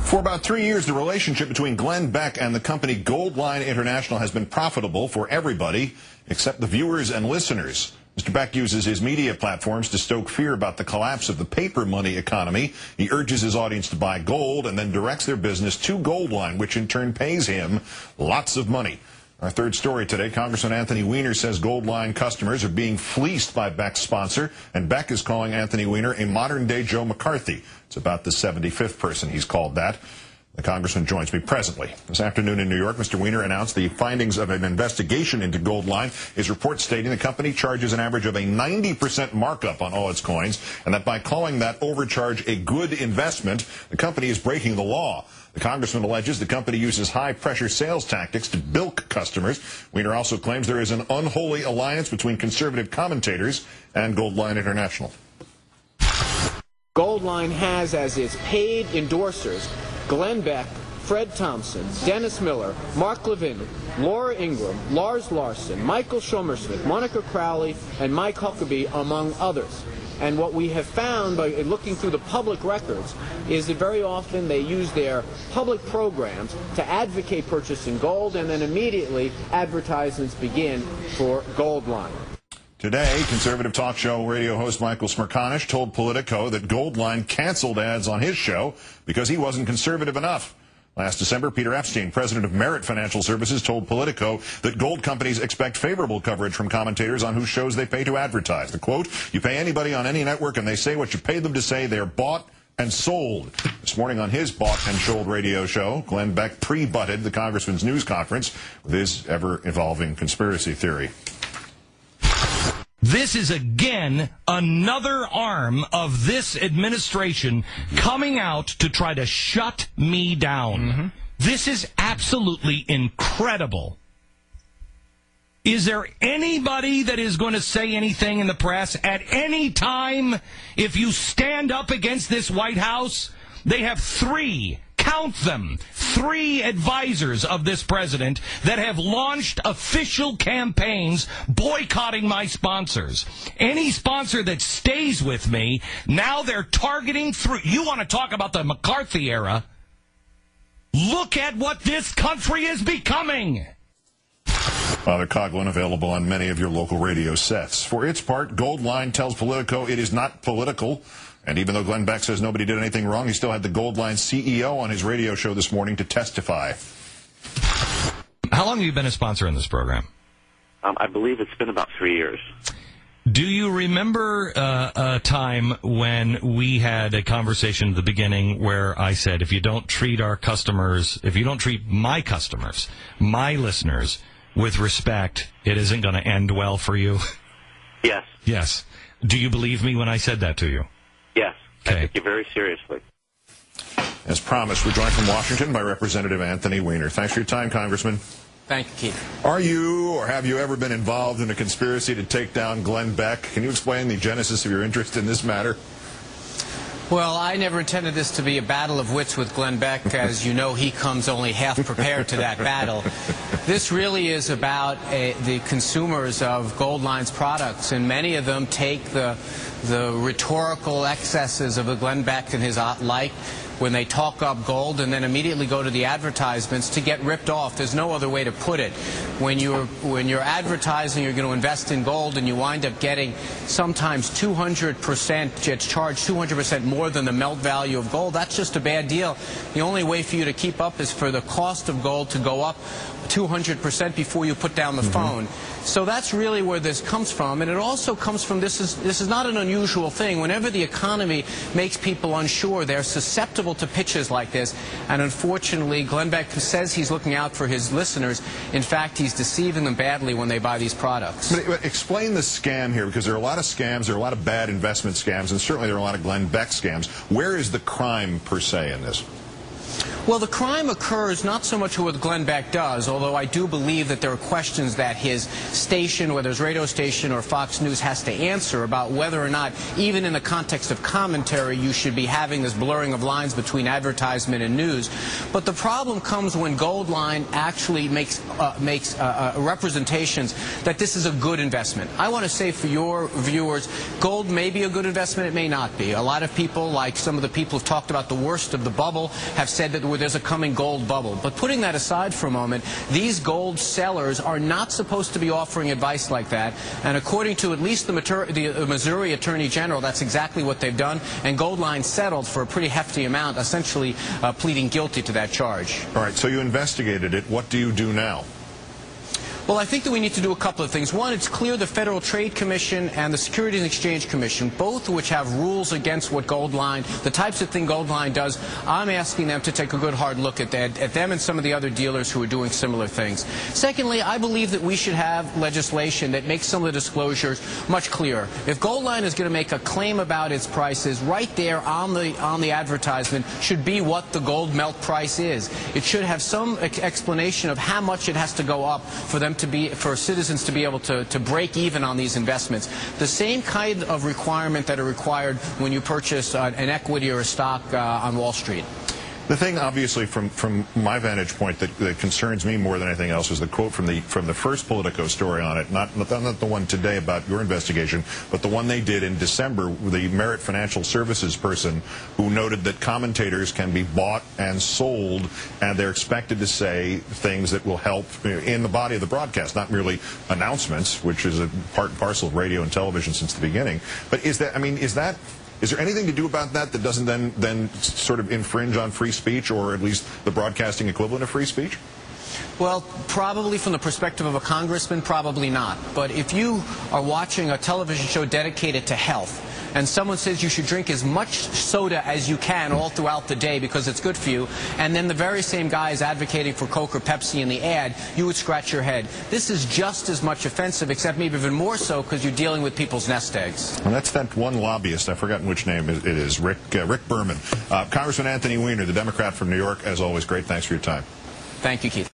For about 3 years, the relationship between Glen Beck and the company Goldline International has been profitable for everybody except the viewers and listeners. Mr. Beck uses his media platforms to stoke fear about the collapse of the paper money economy. He urges his audience to buy gold and then directs their business to Goldline, which in turn pays him lots of money. Our third story today, Congressman Anthony Weiner says Goldline customers are being fleeced by Beck's sponsor, and Beck is calling Anthony Weiner a modern-day Joe McCarthy. It's about the 75th person he's called that. The congressman joins me presently. This afternoon in New York, Mr. Weiner announced the findings of an investigation into Goldline. His report stating the company charges an average of a 90% markup on all its coins, and that by calling that overcharge a good investment, the company is breaking the law. The congressman alleges the company uses high-pressure sales tactics to bilk customers. Weiner also claims there is an unholy alliance between conservative commentators and Goldline International. Goldline has as its paid endorsers Glen Beck, Fred Thompson, Dennis Miller, Mark Levin, Laura Ingraham, Lars Larson, Michael Schomersmith, Monica Crowley, and Mike Huckabee, among others. And what we have found by looking through the public records is that very often they use their public programs to advocate purchasing gold, and then immediately advertisements begin for Goldline. Today, conservative talk show radio host Michael Smerconish told Politico that Goldline canceled ads on his show because he wasn't conservative enough. Last December, Peter Epstein, president of Merit Financial Services, told Politico that gold companies expect favorable coverage from commentators on whose shows they pay to advertise. The quote, "You pay anybody on any network and they say what you pay them to say, they're bought and sold." This morning on his bought and sold radio show, Glen Beck pre-butted the congressman's news conference with his ever-evolving conspiracy theory. This is, again, another arm of this administration coming out to try to shut me down. This is absolutely incredible. Is there anybody that is going to say anything in the press at any time if you stand up against this White House? They have three. Count them, 3 advisors of this president that have launched official campaigns boycotting my sponsors. Any sponsor that stays with me, now they're targeting through. You want to talk about the McCarthy era? Look at what this country is becoming. Father Coughlin available on many of your local radio sets. For its part, Goldline tells Politico it is not political. And even though Glen Beck says nobody did anything wrong, he still had the Goldline CEO on his radio show this morning to testify. How long have you been a sponsor in this program? I believe it's been about 3 years. Do you remember a time when we had a conversation at the beginning where I said, if you don't treat our customers, if you don't treat my customers, my listeners, with respect, it isn't going to end well for you? Yes. Yes. Do you believe me when I said that to you? Yes. Okay. I take you very seriously. As promised, we're joined from Washington by Representative Anthony Weiner. Thanks for your time, Congressman. Thank you, Keith. Are you or have you ever been involved in a conspiracy to take down Glen Beck? Can you explain the genesis of your interest in this matter? Well, I never intended this to be a battle of wits with Glen Beck. As you know, he comes only half prepared to that battle. This really is about the consumers of Goldline's products, and many of them take the rhetorical excesses of the Glen Beck and his like when they talk up gold and then immediately go to the advertisements to get ripped off. There's no other way to put it. When you're advertising you're going to invest in gold and you wind up getting sometimes 200%, it's charged 200% more than the melt value of gold, that's just a bad deal. The only way for you to keep up is for the cost of gold to go up 200% before you put down the phone. So that's really where this comes from, and it also comes from this is not an unusual thing. Whenever the economy makes people unsure, they're susceptible to pitches like this, and unfortunately Glen Beck says he's looking out for his listeners. In fact, he's deceiving them badly when they buy these products. But explain the scam here, because there are a lot of scams, there are a lot of bad investment scams, and certainly there are a lot of Glen Beck scams. Where is the crime per se in this? Well, the crime occurs not so much what Glen Beck does, although I do believe that there are questions that his station, whether it's radio station or Fox News, has to answer about whether or not, even in the context of commentary, you should be having this blurring of lines between advertisement and news. But the problem comes when Goldline actually makes representations that this is a good investment. I want to say for your viewers, gold may be a good investment, it may not be. A lot of people, like some of the people who've talked about the worst of the bubble, have said that there's a coming gold bubble. But putting that aside for a moment, these gold sellers are not supposed to be offering advice like that. And according to at least the Missouri Attorney General, that's exactly what they've done. And Goldline settled for a pretty hefty amount, essentially pleading guilty to that charge. All right, so you investigated it. What do you do now? Well, I think that we need to do a couple of things. One, it's clear the Federal Trade Commission and the Securities and Exchange Commission, both of which have rules against what Goldline, the types of thing Goldline does, I'm asking them to take a good hard look at that, at them and some of the other dealers who are doing similar things. Secondly, I believe that we should have legislation that makes some of the disclosures much clearer. If Goldline is going to make a claim about its prices, right there on the advertisement should be what the gold melt price is. It should have some explanation of how much it has to go up for them for citizens to be able to break even on these investments. The same kind of requirement that are required when you purchase an equity or a stock on Wall Street. The thing, obviously, from my vantage point that concerns me more than anything else is the quote from the first Politico story on it, not the one today about your investigation, but the one they did in December, the Merit Financial Services person who noted that commentators can be bought and sold, and they're expected to say things that will help in the body of the broadcast, not merely announcements, which is a part and parcel of radio and television since the beginning. But is there anything to do about that doesn't then sort of infringe on free speech, or at least the broadcasting equivalent of free speech? Well, probably from the perspective of a congressman, probably not. But if you are watching a television show dedicated to health, and someone says you should drink as much soda as you can all throughout the day because it's good for you, and then the very same guy is advocating for Coke or Pepsi in the ad, you would scratch your head. This is just as much offensive, except maybe even more so because you're dealing with people's nest eggs. Well, that's that one lobbyist. I've forgotten which name it is. Rick Berman. Congressman Anthony Weiner, the Democrat from New York, as always, great. Thanks for your time. Thank you, Keith.